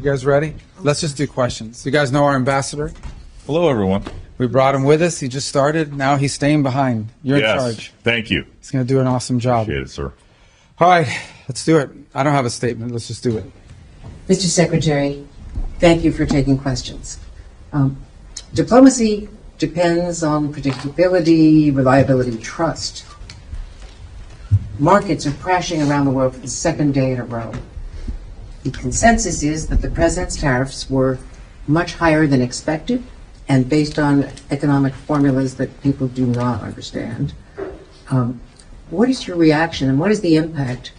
You guys ready? Let's just do questions. You guys know our ambassador? Hello, everyone. We brought him with us. He just started. Now he's staying behind. You're in charge. Thank you. He's going to do an awesome job. Appreciate it, sir. All right, let's do it. I don't have a statement. Let's just do it. Mr. Secretary, thank you for taking questions. Diplomacy depends on predictability, reliability, trust. Markets are crashing around the world for the second day in a row. The consensus is that the president's tariffs were much higher than expected and based on economic formulas that people do not understand. What is your reaction and what is the impact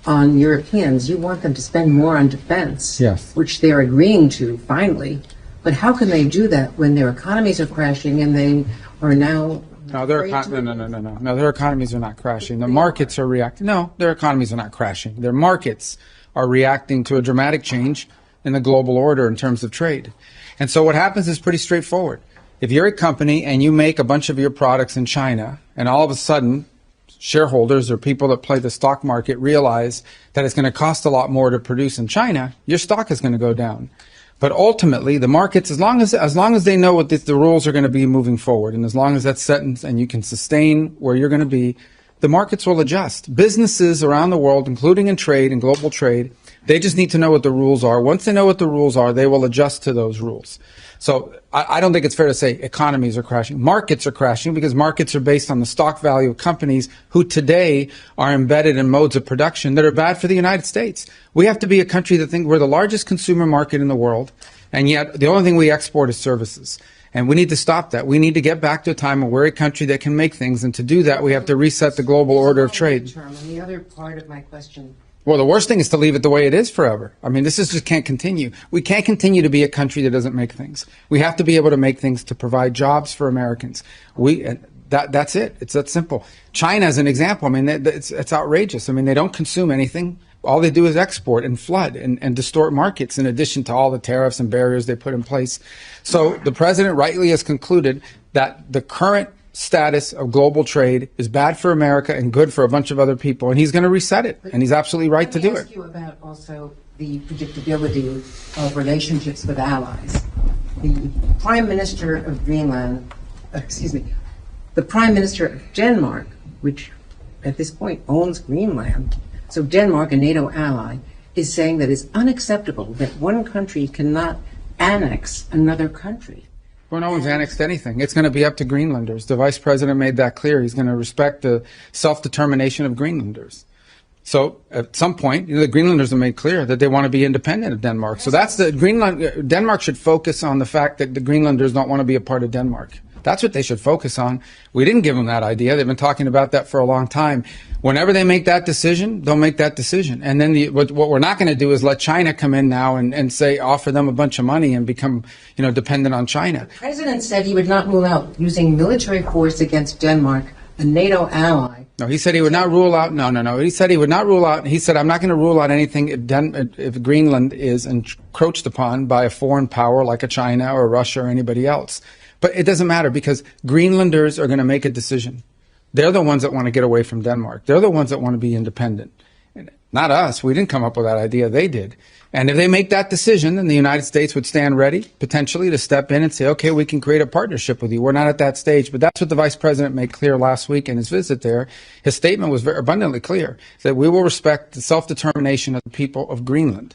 on Europeans? You want them to spend more on defense, Yes. which they're agreeing to finally. But how can they do that when their economies are crashing and they are now... No, their economies are not crashing. The markets are reacting. No, their economies are not crashing. Their markets are reacting to a dramatic change in the global order in terms of trade. And so what happens is pretty straightforward. If you're a company and you make a bunch of your products in China, and all of a sudden shareholders or people that play the stock market realize that it's going to cost a lot more to produce in China, your stock is going to go down. But ultimately, the markets, as long as they know what the rules are going to be moving forward, and as long as that's set and you can sustain where you're going to be, the markets will adjust. Businesses around the world, including in trade and global trade, they just need to know what the rules are. Once they know what the rules are, they will adjust to those rules. So I don't think it's fair to say economies are crashing. Markets are crashing because markets are based on the stock value of companies who today are embedded in modes of production that are bad for the United States. We have to be a country that thinks we're the largest consumer market in the world, and yet the only thing we export is services. And we need to stop that. We need to get back to a time where we're a country that can make things, and to do that, we have to reset the global order of trade. And the other part of my question... Well, the worst thing is to leave it the way it is forever. I mean, this is just can't continue. We can't continue to be a country that doesn't make things. We have to be able to make things to provide jobs for Americans. That's it. It's that simple. China is an example. I mean, it's outrageous. I mean, they don't consume anything. All they do is export and flood and distort markets in addition to all the tariffs and barriers they put in place. So the president rightly has concluded that the current status of global trade is bad for America and good for a bunch of other people, and he's going to reset it, and he's absolutely right to do it. Let me ask you about also the predictability of relationships with allies. The Prime Minister of Greenland, the Prime Minister of Denmark, which at this point owns Greenland, so Denmark, a NATO ally, is saying that it's unacceptable that one country cannot annex another country. Well, no one's annexed anything. It's going to be up to Greenlanders. The vice president made that clear. He's going to respect the self-determination of Greenlanders. So at some point, the Greenlanders have made clear that they want to be independent of Denmark. So that's Denmark should focus on the fact that the Greenlanders don't want to be a part of Denmark. That's what they should focus on. We didn't give them that idea. They've been talking about that for a long time. Whenever they make that decision, they'll make that decision. And then what we're not going to do is let China come in now and say, offer them a bunch of money and become, dependent on China. The president said he would not rule out using military force against Denmark, a NATO ally. No, he said he would not rule out. No. He said he would not rule out. He said, I'm not going to rule out anything if Greenland is encroached upon by a foreign power like a China or Russia or anybody else. But it doesn't matter because Greenlanders are going to make a decision. They're the ones that want to get away from Denmark. They're the ones that want to be independent. Not us. We didn't come up with that idea. They did. And if they make that decision, then the United States would stand ready, potentially, to step in and say, okay, we can create a partnership with you. We're not at that stage. But that's what the vice president made clear last week in his visit there. His statement was very abundantly clear that we will respect the self-determination of the people of Greenland.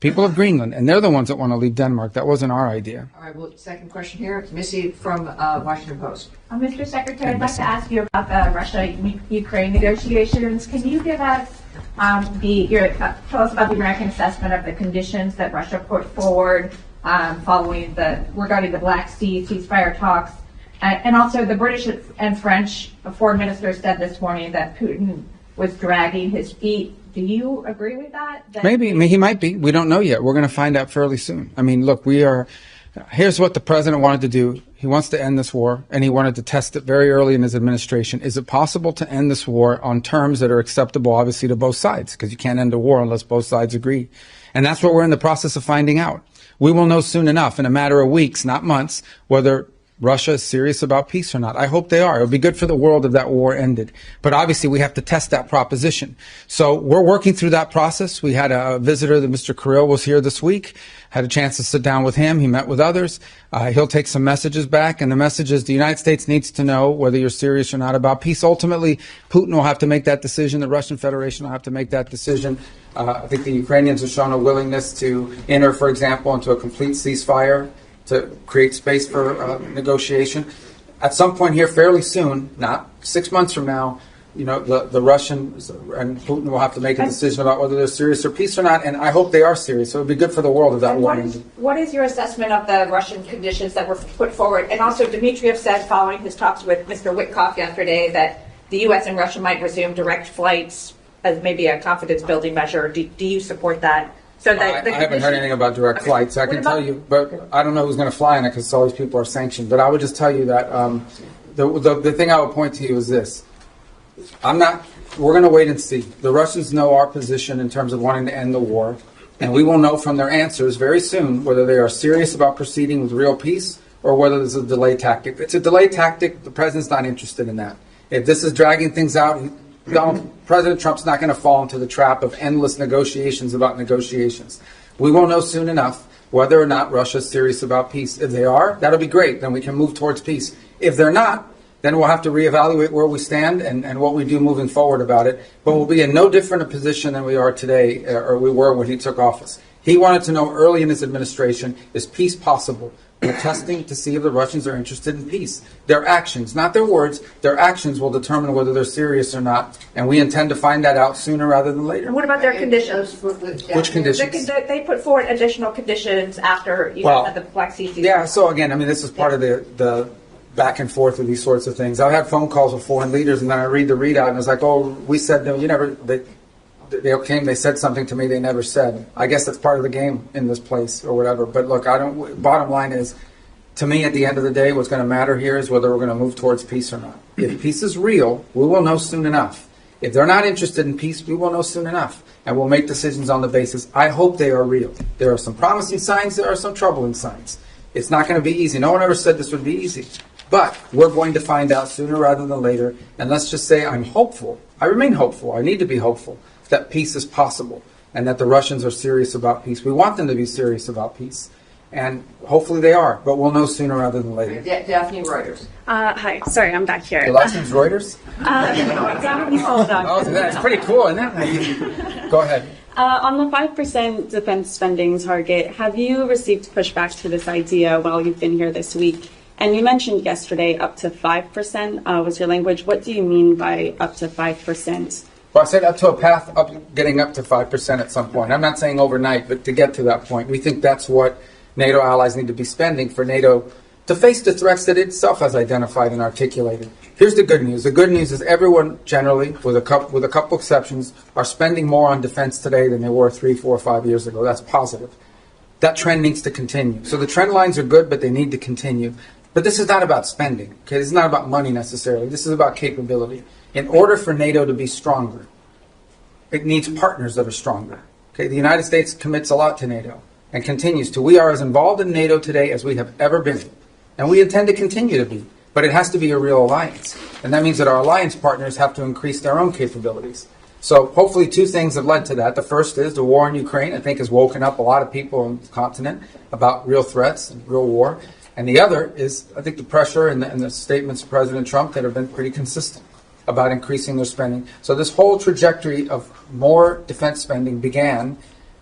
People of Greenland, and they're the ones that want to leave Denmark. That wasn't our idea. All right, well, second question here. Missy from Washington Post. Mr. Secretary, I'd like to ask you about the Russia-Ukraine negotiations. Can you give us tell us about the American assessment of the conditions that Russia put forward regarding the Black Sea ceasefire talks, and also the British and French foreign ministers said this morning that Putin was dragging his feet. Do you agree with that? Maybe. I mean, he might be. We don't know yet. We're going to find out fairly soon. I mean, look, here's what the president wanted to do. He wants to end this war, and he wanted to test it very early in his administration. Is it possible to end this war on terms that are acceptable, obviously, to both sides? Because you can't end a war unless both sides agree. And that's what we're in the process of finding out. We will know soon enough, in a matter of weeks, not months, whether Russia is serious about peace or not. I hope they are. It would be good for the world if that war ended. But obviously we have to test that proposition. So we're working through that process. We had a visitor, that Mr. Kirill was here this week, had a chance to sit down with him. He met with others. He'll take some messages back. And the message is the United States needs to know whether you're serious or not about peace. Ultimately, Putin will have to make that decision. The Russian Federation will have to make that decision. I think the Ukrainians have shown a willingness to enter, for example, into a complete ceasefire to create space for negotiation. At some point here, fairly soon, not 6 months from now, the Russians and Putin will have to make a decision about whether they're serious or peace or not, and I hope they are serious. So it would be good for the world if that war ended. What is your assessment of the Russian conditions that were put forward? And also, Dmitriev said, following his talks with Mr. Witkoff yesterday, that the U.S. and Russia might resume direct flights as maybe a confidence-building measure. Do you support that? So that I haven't heard anything about direct flights. I can tell you, but I don't know who's going to fly in it because all these people are sanctioned. But I would just tell you that the thing I would point to you is this. We're going to wait and see. The Russians know our position in terms of wanting to end the war, and we will know from their answers very soon whether they are serious about proceeding with real peace or whether this is a delay tactic. If it's a delay tactic, the president's not interested in that. If this is dragging things out, President Trump's not going to fall into the trap of endless negotiations about negotiations. We will know soon enough whether or not Russia's serious about peace. If they are, that'll be great. Then we can move towards peace. If they're not, then we'll have to reevaluate where we stand and what we do moving forward about it. But we'll be in no different a position than we are today, or we were when he took office. He wanted to know early in his administration, is peace possible? We're testing to see if the Russians are interested in peace. Their actions, not their words, their actions will determine whether they're serious or not. And we intend to find that out sooner rather than later. And what about their conditions? Which conditions? They put forward additional conditions after you had the Black Sea. Yeah, so again, this is part of the back and forth of these sorts of things. I've had phone calls with foreign leaders, and then I read the readout, and it's like, oh, we said no, you never. They said something to me they never said. I guess that's part of the game in this place or whatever. But look, bottom line is, to me, at the end of the day, what's going to matter here is whether we're going to move towards peace or not. If peace is real, we will know soon enough. If they're not interested in peace, we will know soon enough. And we'll make decisions on the basis. I hope they are real. There are some promising signs. There are some troubling signs. It's not going to be easy. No one ever said this would be easy. But we're going to find out sooner rather than later. And let's just say I'm hopeful. I remain hopeful. I need to be hopeful that peace is possible and that the Russians are serious about peace. We want them to be serious about peace. And hopefully they are, but we'll know sooner rather than later. Daphne Reuters. Hi, sorry, I'm back here. Your last name's Reuters? Oh, that's pretty cool, isn't it? Go ahead. On the 5% defense spending target, have you received pushback to this idea while you've been here this week? And you mentioned yesterday up to 5% was your language. What do you mean by up to 5%? Well, I said up to a path getting up to 5% at some point. I'm not saying overnight, but to get to that point. We think that's what NATO allies need to be spending for NATO to face the threats that it itself has identified and articulated. Here's the good news. The good news is everyone generally, with a couple exceptions, are spending more on defense today than they were 3, 4, 5 years ago. That's positive. That trend needs to continue. So the trend lines are good, but they need to continue. But this is not about spending. Okay, this is not about money necessarily. This is about capability. In order for NATO to be stronger, it needs partners that are stronger. Okay, the United States commits a lot to NATO and continues to. We are as involved in NATO today as we have ever been, and we intend to continue to be. But it has to be a real alliance, and that means that our alliance partners have to increase their own capabilities. So hopefully 2 things have led to that. The first is the war in Ukraine, I think, has woken up a lot of people on the continent about real threats and real war. And the other is, I think, the pressure and the statements of President Trump that have been pretty consistent about increasing their spending. So this whole trajectory of more defense spending began,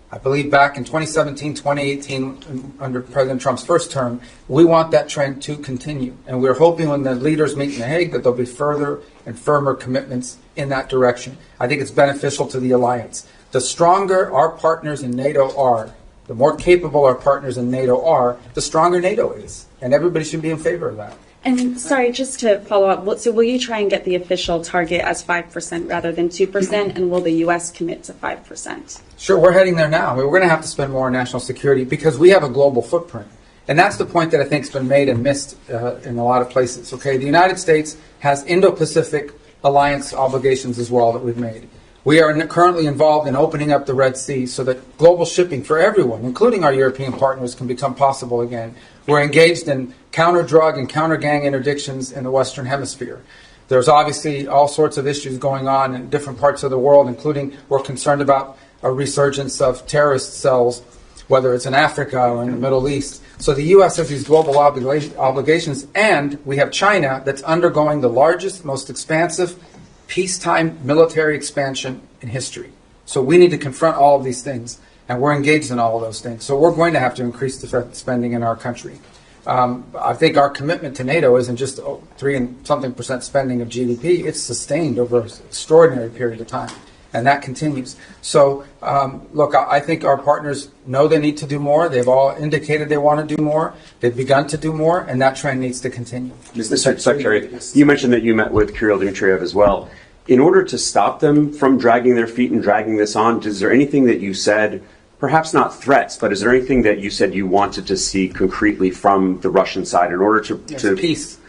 I believe, back in 2017, 2018, under President Trump's first term. We want that trend to continue. And we're hoping when the leaders meet in The Hague that there'll be further and firmer commitments in that direction. I think it's beneficial to the alliance. The stronger our partners in NATO are, the more capable our partners in NATO are, the stronger NATO is. And everybody should be in favor of that. And sorry, just to follow up, so will you try and get the official target as 5% rather than 2%, and will the U.S. commit to 5%? Sure, we're heading there now. We're going to have to spend more on national security because we have a global footprint. And that's the point that I think has been made and missed in a lot of places. Okay, the United States has Indo-Pacific alliance obligations as well that we've made. We are currently involved in opening up the Red Sea so that global shipping for everyone, including our European partners, can become possible again. We're engaged in counter-drug and counter-gang interdictions in the Western Hemisphere. There's obviously all sorts of issues going on in different parts of the world, including we're concerned about a resurgence of terrorist cells, whether it's in Africa or in the Middle East. So the U.S. has these global obligations, and we have China that's undergoing the largest, most expansive peacetime military expansion in history. So we need to confront all of these things, and we're engaged in all of those things. So we're going to have to increase defense spending in our country. I think our commitment to NATO isn't just 3% spending of GDP. It's sustained over an extraordinary period of time, and that continues. So, look, I think our partners know they need to do more. They've all indicated they want to do more. They've begun to do more, and that trend needs to continue. Mr. Secretary, you mentioned that you met with Kirill Dmitriev as well. In order to stop them from dragging their feet and dragging this on, is there anything that you said, perhaps not threats, but is there anything that you said you wanted to see concretely from the Russian side in order to peace?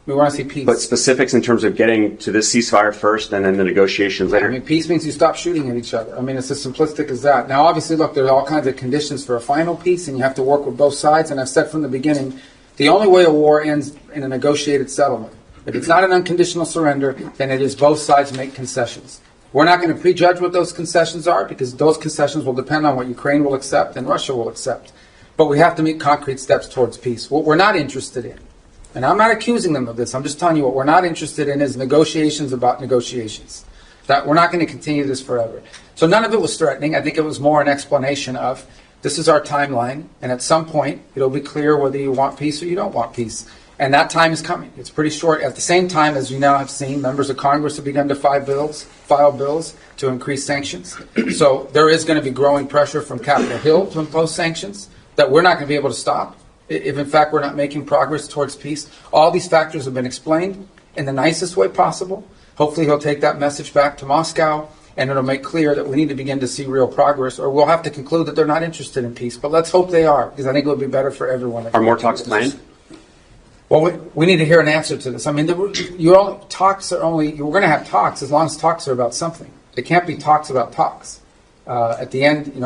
We want to see peace. But specifics in terms of getting to this ceasefire first and then the negotiations later? I mean, peace means you stop shooting at each other. I mean, it's as simplistic as that. Now, obviously, look, there's all kinds of conditions for a final peace, and you have to work with both sides. And I've said from the beginning, the only way a war ends in a negotiated settlement. If it's not an unconditional surrender, then it is both sides make concessions. We're not going to prejudge what those concessions are, because those concessions will depend on what Ukraine will accept and Russia will accept. But we have to make concrete steps towards peace. What we're not interested in, and I'm not accusing them of this, I'm just telling you what we're not interested in is negotiations about negotiations. That we're not going to continue this forever. So none of it was threatening. I think it was more an explanation of this is our timeline, and at some point it'll be clear whether you want peace or you don't want peace. And that time is coming. It's pretty short. At the same time, as you now have seen, members of Congress have begun to file bills to increase sanctions. So there is going to be growing pressure from Capitol Hill to impose sanctions that we're not going to be able to stop if in fact we're not making progress towards peace. All these factors have been explained in the nicest way possible. Hopefully he'll take that message back to Moscow, and it'll make clear that we need to begin to see real progress, or we'll have to conclude that they're not interested in peace. But let's hope they are, because I think it would be better for everyone. Are more talks planned? Well, we need to hear an answer to this. I mean, we're going to have talks as long as talks are about something. It can't be talks about talks. At the end,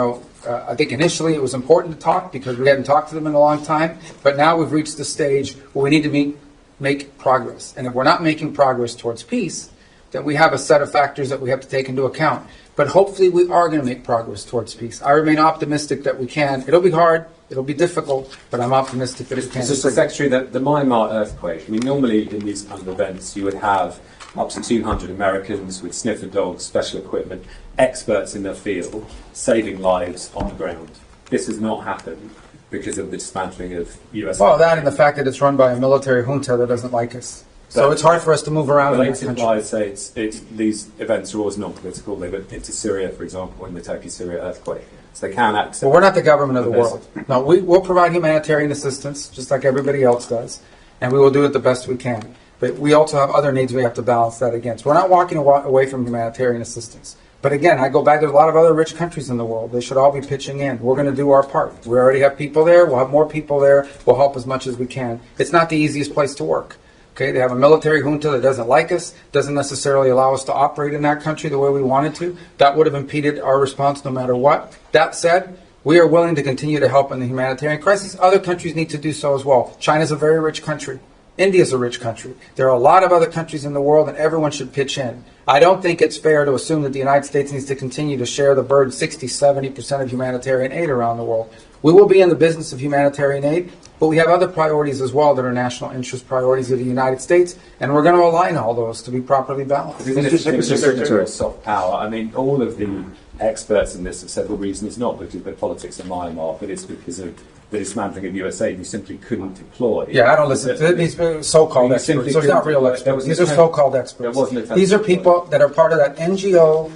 I think initially it was important to talk because we hadn't talked to them in a long time. But now we've reached the stage where we need to make progress. And if we're not making progress towards peace, then we have a set of factors that we have to take into account. But hopefully we are going to make progress towards peace. I remain optimistic that we can. It'll be hard. It'll be difficult, but I'm optimistic that it can. Mr. Secretary, the Myanmar earthquake, I mean, normally in these kind of events, you would have up to 200 Americans with sniffer dogs, special equipment, experts in their field, saving lives on the ground. This has not happened because of the dismantling of U.S. Well, that and the fact that it's run by a military junta that doesn't like us. So it's hard for us to move around in this country. I say it's these events are always non-political. They went into Syria, for example, in the Turkey-Syria earthquake. So they can accept. Well, we're not the government of the world. No, we'll provide humanitarian assistance, just like everybody else does, and we will do it the best we can. But we also have other needs we have to balance that against. We're not walking away from humanitarian assistance. But again, I go back, there's a lot of other rich countries in the world. They should all be pitching in. We're going to do our part. We already have people there. We'll have more people there. We'll help as much as we can. It's not the easiest place to work. Okay, they have a military junta that doesn't like us, doesn't necessarily allow us to operate in that country the way we wanted to. That would have impeded our response no matter what. That said, we are willing to continue to help in the humanitarian crisis. Other countries need to do so as well. China's a very rich country. India's a rich country. There are a lot of other countries in the world, and everyone should pitch in. I don't think it's fair to assume that the United States needs to continue to share the burden, 60-70% of humanitarian aid around the world. We will be in the business of humanitarian aid, but we have other priorities as well that are national interest priorities of the United States, and we're going to align all those to be properly balanced. Mr. Secretary, soft power. I mean, all of the experts in this have said the reason is not because of the politics of Myanmar, but it's because of the dismantling of USA. You simply couldn't deploy. Yeah, I don't listen to these so-called experts. They're not real experts. These are so-called experts. These are people that are part of that NGO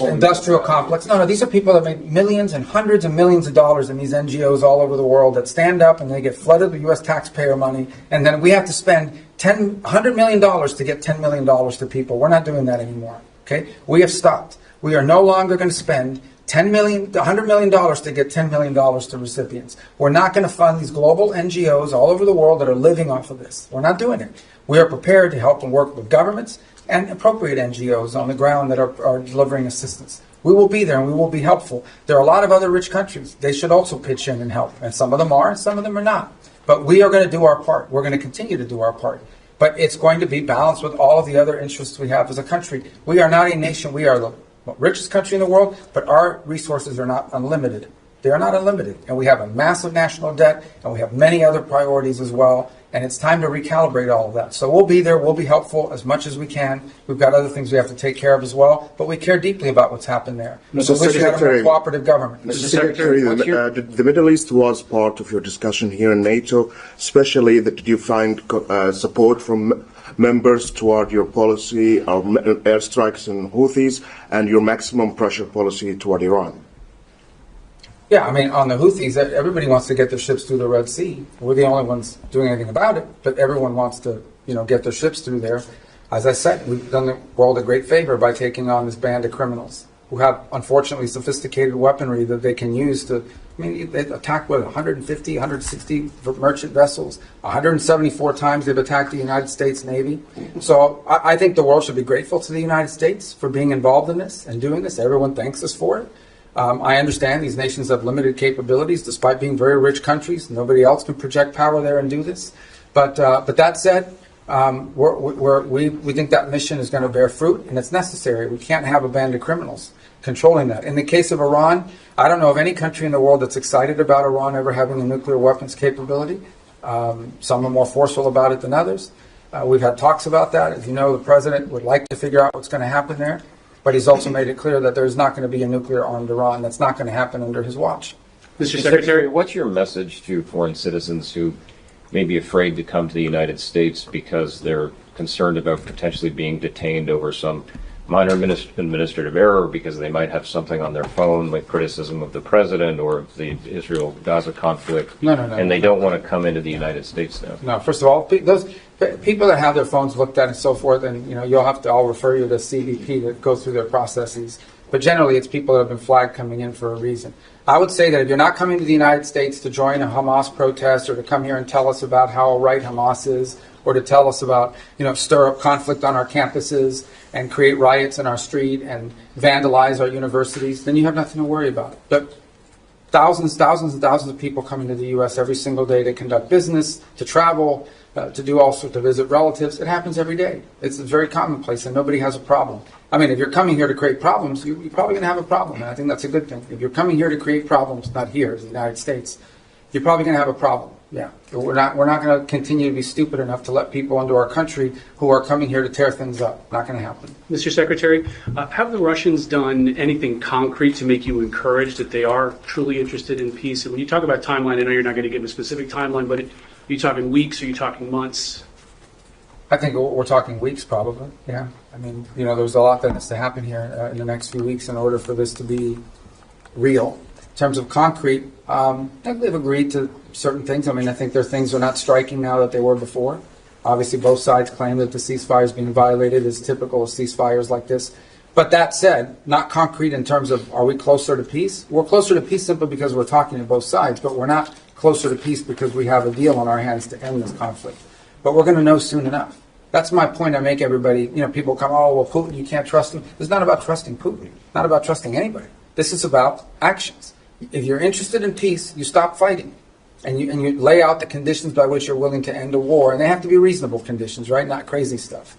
industrial complex. No, these are people that make millions and hundreds of millions of dollars in these NGOs all over the world that stand up and they get flooded with U.S. taxpayer money, and then we have to spend $100 million to get $10 million to people. We're not doing that anymore. Okay, we have stopped. We are no longer going to spend $100 million to get $10 million to recipients. We're not going to fund these global NGOs all over the world that are living off of this. We're not doing it. We are prepared to help and work with governments and appropriate NGOs on the ground that are delivering assistance. We will be there and we will be helpful. There are a lot of other rich countries. They should also pitch in and help. And some of them are and some of them are not. But we are going to do our part. We're going to continue to do our part. But it's going to be balanced with all of the other interests we have as a country. We are not a nation. We are the richest country in the world, but our resources are not unlimited. They are not unlimited. And we have a massive national debt, and we have many other priorities as well. And it's time to recalibrate all of that. So we'll be there. We'll be helpful as much as we can. We've got other things we have to take care of as well. But we care deeply about what's happened there. Mr. We wish we had a more Secretary, cooperative government. Mr. Secretary, the Middle East was part of your discussion here in NATO, especially that did you find support from members toward your policy of airstrikes and Houthis and your maximum pressure policy toward Iran? Yeah, I mean, on the Houthis, everybody wants to get their ships through the Red Sea. We're the only ones doing anything about it, but everyone wants to, get their ships through there. As I said, we've done the world a great favor by taking on this band of criminals who have, unfortunately, sophisticated weaponry that they can use to, they attacked, 150, 160 merchant vessels. 174 times they've attacked the United States Navy. So I think the world should be grateful to the United States for being involved in this and doing this. Everyone thanks us for it. I understand these nations have limited capabilities, despite being very rich countries. Nobody else can project power there and do this. But that said, we think that mission is going to bear fruit, and it's necessary. We can't have a band of criminals controlling that. In the case of Iran, I don't know of any country in the world that's excited about Iran ever having a nuclear weapons capability. Some are more forceful about it than others. We've had talks about that. As you know, the president would like to figure out what's going to happen there. But he's also made it clear that there's not going to be a nuclear-armed Iran. That's not going to happen under his watch. Mr. Secretary, what's your message to foreign citizens who may be afraid to come to the United States because they're concerned about potentially being detained over some minor administrative error, because they might have something on their phone like criticism of the president or of the Israel-Gaza conflict, and they don't want to come into the United States now? No, first of all, those people that have their phones looked at and so forth, and I'll refer you to CBP that goes through their processes. But generally, it's people that have been flagged coming in for a reason. I would say that if you're not coming to the United States to join a Hamas protest or to come here and tell us about how right Hamas is, or to tell us about, stir up conflict on our campuses and create riots in our street and vandalize our universities, then you have nothing to worry about. But thousands and thousands of people coming to the U.S. every single day to conduct business, to travel, to do all sorts, to visit relatives. It happens every day. It's very commonplace, and nobody has a problem. I mean, if you're coming here to create problems, you're probably going to have a problem, and I think that's a good thing. If you're coming here to create problems, not here, in the United States, you're probably going to have a problem. Yeah, we're not going to continue to be stupid enough to let people into our country who are coming here to tear things up. Not going to happen. Mr. Secretary, have the Russians done anything concrete to make you encouraged that they are truly interested in peace? And when you talk about timeline, I know you're not going to give a specific timeline, but are you talking weeks or are you talking months? I think we're talking weeks, probably. Yeah. I mean, there's a lot that has to happen here in the next few weeks in order for this to be real. In terms of concrete, they've agreed to certain things. I mean, I think there are things they're not striking now that they were before. Obviously, both sides claim that the ceasefire is being violated, as typical of ceasefires like this. But that said, not concrete in terms of are we closer to peace? We're closer to peace simply because we're talking to both sides, but we're not closer to peace because we have a deal on our hands to end this conflict. But we're going to know soon enough. That's my point I make everybody. People come, oh, well, Putin, you can't trust him. It's not about trusting Putin. It's not about trusting anybody. This is about actions. If you're interested in peace, you stop fighting. And you lay out the conditions by which you're willing to end a war. And they have to be reasonable conditions, right? Not crazy stuff.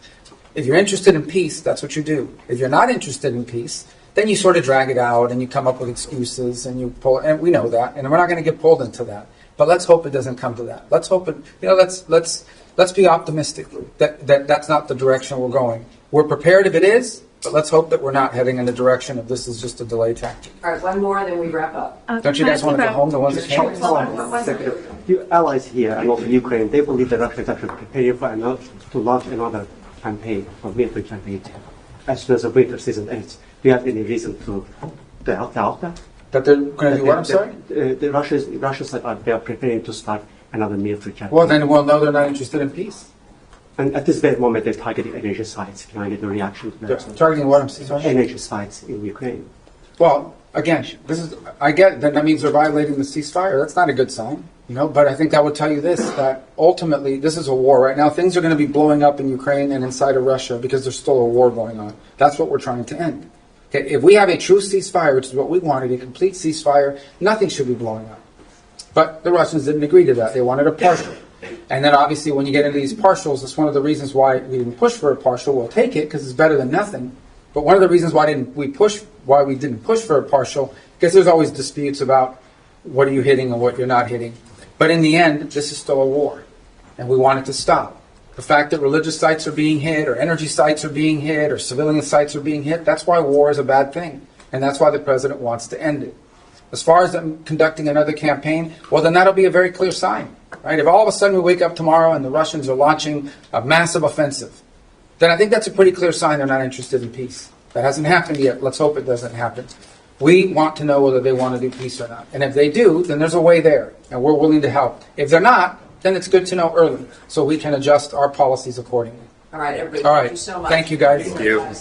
If you're interested in peace, that's what you do. If you're not interested in peace, then you sort of drag it out and you come up with excuses and you pull, and we know that, and we're not going to get pulled into that. But let's hope it doesn't come to that. Let's hope it, let's be optimistic that that's not the direction we're going. We're prepared if it is, but let's hope that we're not heading in the direction of this is just a delay tactic. All right, one more, then we wrap up. Don't you guys want to go home? The ones that came? Your allies here and also Ukraine, they believe the Russians are preparing to launch another campaign, a military campaign, as soon as the winter season ends. Do you have any reason to doubt that? That they're going to do what, I'm sorry? The Russians are preparing to start another military campaign. Well, then we'll know they're not interested in peace. And at this very moment, they're targeting energy sites. Can I get a reaction to that? Targeting what, I'm sorry? Energy sites in Ukraine. Well, again, I get that means they're violating the ceasefire. That's not a good sign. But I think that would tell you this, that ultimately this is a war right now. Things are going to be blowing up in Ukraine and inside of Russia because there's still a war going on. That's what we're trying to end. Okay, if we have a true ceasefire, which is what we wanted, a complete ceasefire, nothing should be blowing up. But the Russians didn't agree to that. They wanted a partial. And then obviously when you get into these partials, it's one of the reasons why we didn't push for a partial. We'll take it because it's better than nothing. But one of the reasons why we didn't push for a partial, because there's always disputes about what are you hitting and what you're not hitting. But in the end, this is still a war, and we want it to stop. The fact that religious sites are being hit, or energy sites are being hit, or civilian sites are being hit, that's why war is a bad thing. And that's why the president wants to end it. As far as them conducting another campaign, well, then that'll be a very clear sign. Right? If all of a sudden we wake up tomorrow and the Russians are launching a massive offensive, then I think that's a pretty clear sign they're not interested in peace. That hasn't happened yet. Let's hope it doesn't happen. We want to know whether they want to do peace or not. And if they do, then there's a way there, and we're willing to help. If they're not, then it's good to know early so we can adjust our policies accordingly. All right, everybody. All right. Thank you so much. Thank you, guys. Thank you.